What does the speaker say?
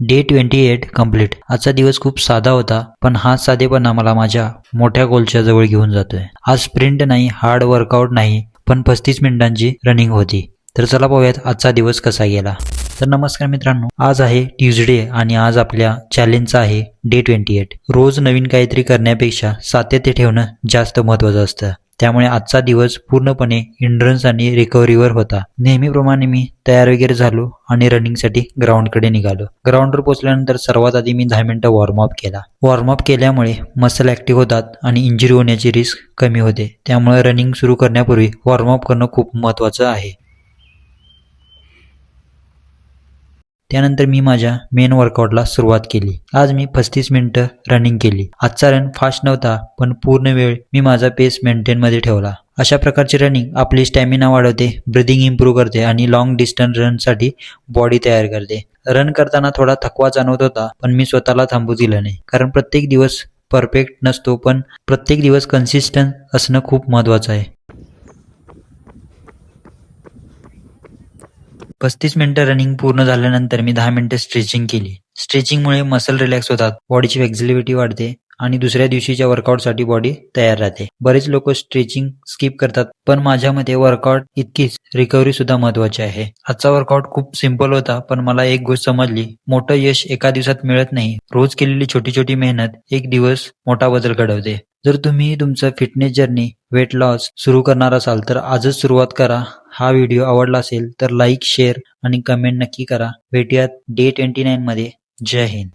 Day 28 complete. आजचा दिवस खूप साधा होता, पण हा साधेपणा मला माझ्या मोठ्या गोलच्या जवळ घेऊन जातोय. आज स्प्रिंट नाही, हार्ड वर्कआउट नाही, पण 35 मिनिटांची रनिंग होती. तर चला पाहूयात आजचा दिवस कसा गेला. तर नमस्कार मित्रांनो, आज आहे ट्यूजडे आणि आज आपल्या चॅलेंजचा आहे डे 28. रोज नवीन काहीतरी करण्यापेक्षा सातत्य ठेवणं जास्त महत्त्वाचं असतं. त्यामुळे आजचा दिवस पूर्णपणे एंड्रन्स आणि रिकव्हरीवर होता. नेहमीप्रमाणे मी तयार वगैरे झालो आणि रनिंगसाठी ग्राउंडकडे निघालो. ग्राउंडवर पोहोचल्यानंतर सर्वात आधी मी 10 मिनिटं वॉर्मअप केला. वॉर्मअप केल्यामुळे मसल ॲक्टिव्ह होतात आणि इंजुरी होण्याची रिस्क कमी होते. त्यामुळे रनिंग सुरू करण्यापूर्वी वॉर्मअप करणं खूप महत्त्वाचं आहे. त्यानंतर मी माझ्या मेन वर्कआउटला सुरुवात केली. आज मी 35 मिनिटं रनिंग केली. आजचा रन फास्ट नव्हता, पण पूर्ण वेळ मी माझा पेस मेंटेनमध्ये ठेवला. अशा प्रकारची रनिंग आपली स्टॅमिना वाढवते, ब्रीदिंग इम्प्रूव्ह करते आणि लॉंग डिस्टन्स रनसाठी बॉडी तयार करते. रन करताना थोडा थकवा जाणवत होता, पण मी स्वतःला थांबू दिलं नाही. कारण प्रत्येक दिवस परफेक्ट नसतो, पण प्रत्येक दिवस कन्सिस्टंट असणं खूप महत्त्वाचं आहे. 35 मिनिटं रनिंग पूर्ण झाल्यानंतर मी 10 मिनिटं स्ट्रेचिंग केली. स्ट्रेचिंगमुळे मसल रिलॅक्स होतात, बॉडीची फ्लेक्झिबिलिटी वाढते आणि दुसऱ्या दिवशीच्या वर्कआउटसाठी बॉडी तयार राहते. बरेच लोक स्ट्रेचिंग स्किप करतात, पण माझ्या मते वर्कआउट इतकीच रिकव्हरी सुद्धा महत्त्वाची आहे. आजचा वर्कआउट खूप सिंपल होता, पण मला एक गोष्ट समजली, मोठं यश एका दिवसात मिळत नाही. रोज केलेली छोटी छोटी मेहनत एक दिवस मोठा बदल घडवते. जर तुम्ही तुमचं फिटनेस जर्नी, वेट लॉस सुरू करणार असाल तर आजच सुरुवात करा. हा व्हिडिओ आवडला असेल तर लाईक, शेअर आणि कमेंट नक्की करा. भेटूयात डे 29 मध्ये. जय हिंद.